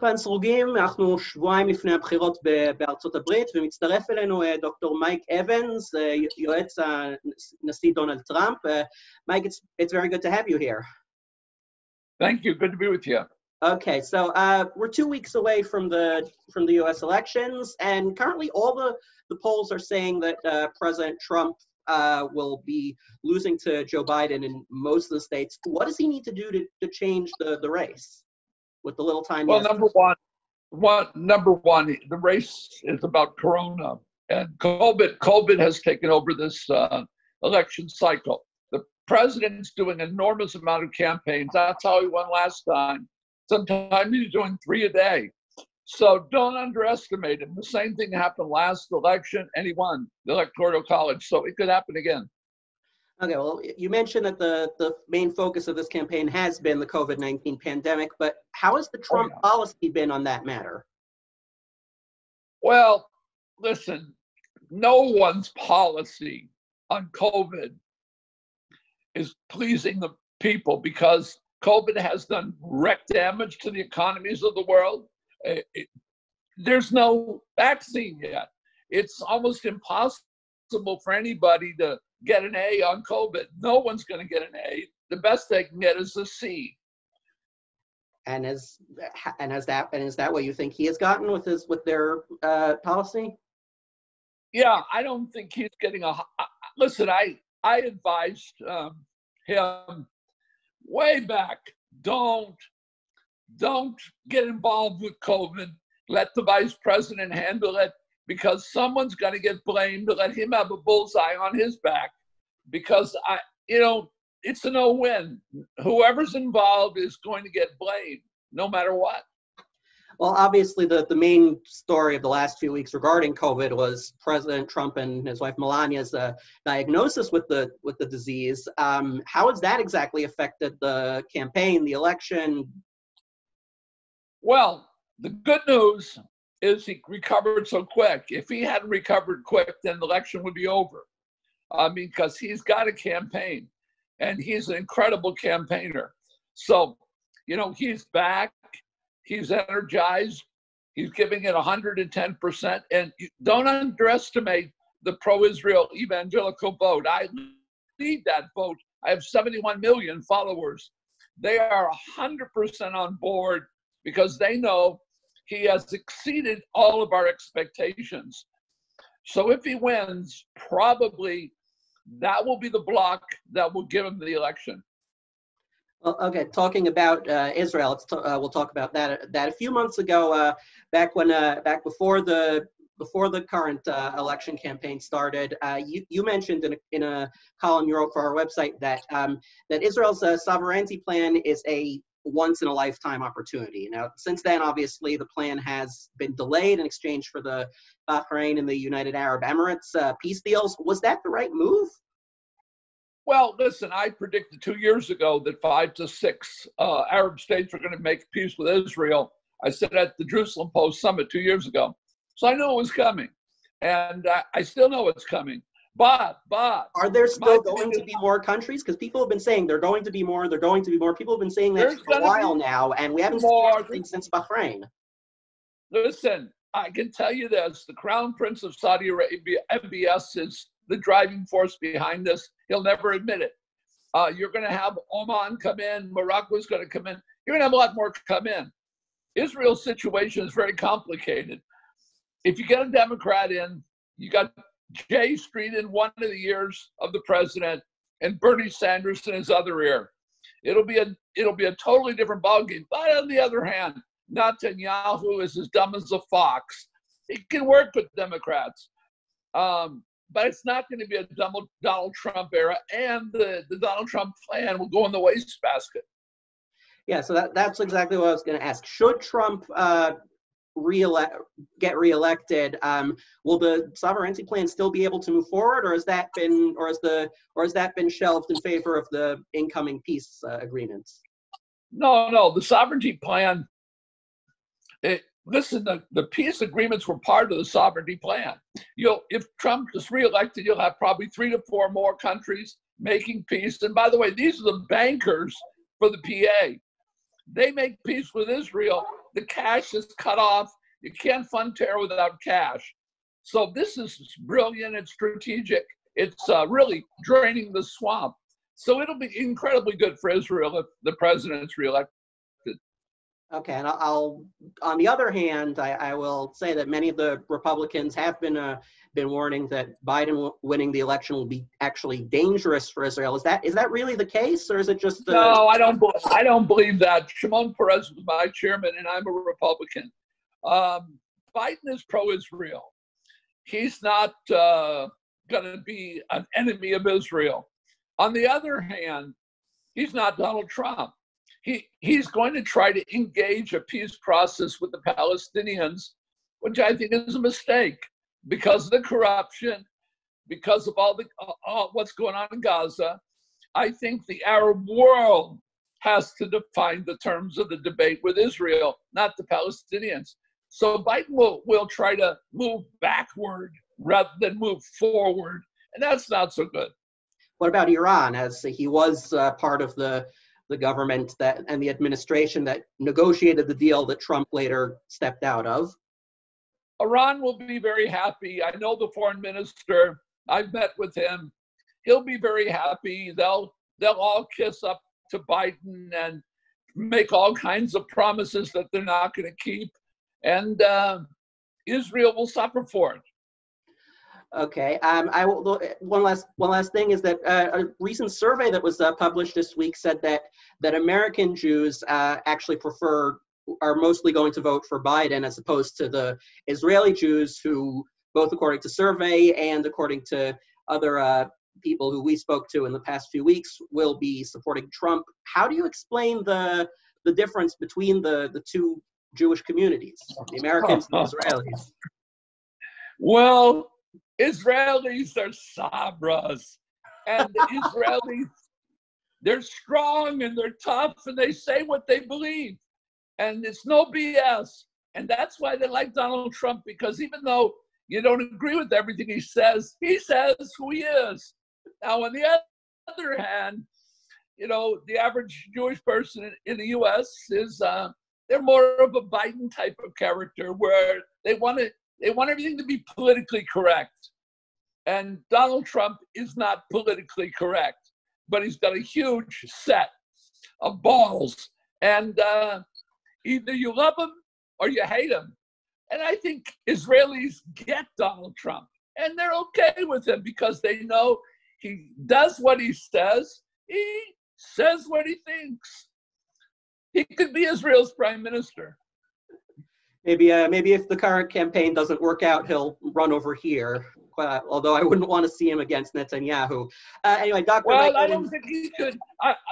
כאן סרוגים, אנחנו שבועיים לפני הבחירות בארצות הברית, ומצטרף אלינו דוקטור מייק אוונס, יועץ הנשיא דונלד טראמפ. Mike, it's very good to have you here. Thank you. Good to be with you. Okay, so we're 2 weeks away from the U.S. elections, and currently all the polls are saying that President Trump will be losing to Joe Biden in most of the states. What does he need to do to change the race with the little time? Well, number one, the race is about Corona, and COVID has taken over this election cycle. The president's doing an enormous amount of campaigns. That's how he won last time. Sometimes he's doing 3 a day. So don't underestimate him. The same thing happened last election, and he won the Electoral College. So it could happen again. Okay, well, you mentioned that the main focus of this campaign has been the COVID-19 pandemic, but how has the Trump policy been on that matter? Well, listen, no one's policy on COVID is pleasing the people because COVID has done wreck damage to the economies of the world. There's no vaccine yet. It's almost impossible for anybody to get an A on COVID. No one's going to get an A. The best they can get is a C. And is that what you think he has gotten with their policy? Yeah, I don't think he's getting a. Listen, I advised him way back. Don't get involved with COVID. Let the vice president handle it because someone's going to get blamed to let him have a bullseye on his back because it's a no-win. Whoever's involved is going to get blamed no matter what. Well, obviously the main story of the last few weeks regarding COVID was President Trump and his wife Melania's diagnosis with the disease. How has that exactly affected the campaign, the election? Well, the good news is he recovered so quick. If he hadn't recovered quick, then the election would be over. I mean, because he's got a campaign, and he's an incredible campaigner. So, he's back. He's energized. He's giving it 110%. And don't underestimate the pro-Israel evangelical vote. I lead that vote. I have 71 million followers. They are 100% on board because they know he has exceeded all of our expectations. So if he wins, probably that will be the block that will give him the election. Well, okay, talking about Israel, we'll talk about that. A few months ago, back before the current election campaign started, you mentioned in a column you wrote for our website that Israel's sovereignty plan is a once-in-a-lifetime opportunity. Now, since then, obviously, the plan has been delayed in exchange for the Bahrain and the United Arab Emirates peace deals. Was that the right move? Well, listen, I predicted 2 years ago that 5 to 6 Arab states are going to make peace with Israel. I said at the Jerusalem Post Summit 2 years ago. So I knew it was coming. And I still know it's coming. But are there still going to be more countries? Because people have been saying they're going to be more, People have been saying that for a while now, and we haven't seen anything since Bahrain. Listen, I can tell you this. The Crown Prince of Saudi Arabia, MBS, is the driving force behind this. He'll never admit it. You're going to have Oman come in. Morocco is going to come in. You're going to have a lot more come in. Israel's situation is very complicated. If you get a Democrat in, you got J Street in one of the ears of the president and Bernie Sanders in his other ear. It'll be a totally different ballgame. But on the other hand, Netanyahu is as dumb as a fox. He can work with Democrats. But it's not going to be a Donald Trump era, and the Donald Trump plan will go in the wastebasket. Yeah, so that's exactly what I was going to ask. Should Trump get reelected, will the sovereignty plan still be able to move forward, or has that been shelved in favor of the incoming peace agreements? No, the sovereignty plan. Listen, the peace agreements were part of the sovereignty plan. If Trump is reelected, you'll have probably 3 to 4 more countries making peace. And by the way, these are the bankers for the PA. They make peace with Israel the cash is cut off. You can't fund terror without cash. So this is brilliant and strategic. It's really draining the swamp. So it'll be incredibly good for Israel if the president's reelected. Okay, and I'll on the other hand, I will say that many of the Republicans have been warning that Biden winning the election will be actually dangerous for Israel. Is that really the case, or is it just? No, I don't believe that. Shimon Peres was my chairman, and I'm a Republican. Biden is pro-Israel. He's not going to be an enemy of Israel. On the other hand, he's not Donald Trump. He's going to try to engage a peace process with the Palestinians, which I think is a mistake because of the corruption, because of all what's going on in Gaza. I think the Arab world has to define the terms of the debate with Israel, not the Palestinians. So Biden will try to move backward rather than move forward, and that's not so good. What about Iran, as he was part of the government and the administration that negotiated the deal that Trump later stepped out of? Iran will be very happy. I know the foreign minister. I've met with him. He'll be very happy. They'll all kiss up to Biden and make all kinds of promises that they're not going to keep. And Israel will suffer for it. Okay. One last thing is that a recent survey that was published this week said that American Jews actually are mostly going to vote for Biden as opposed to the Israeli Jews who, both according to survey and according to other people who we spoke to in the past few weeks, will be supporting Trump. How do you explain the difference between the two Jewish communities, the Americans and the Israelis? Well, Israelis are sabras, and the Israelis, they're strong and they're tough and they say what they believe, and it's no BS. And that's why they like Donald Trump, because even though you don't agree with everything he says who he is. Now, on the other hand, the average Jewish person in the U.S. is they're more of a Biden type of character, where they want everything to be politically correct. And Donald Trump is not politically correct, but he's got a huge set of balls. And either you love him or you hate him. And I think Israelis get Donald Trump, and they're okay with him because they know he does what he says. He says what he thinks. He could be Israel's prime minister. Maybe if the current campaign doesn't work out, he'll run over here. Although I wouldn't want to see him against Netanyahu. Anyway, Dr. Well, Mike, I don't think he should.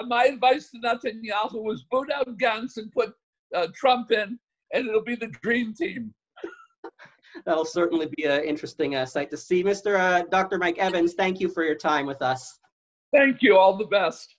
My advice to Netanyahu was boot out Gantz and put Trump in, and it'll be the dream team. That'll certainly be an interesting sight to see. Dr. Mike Evans, thank you for your time with us. Thank you. All the best.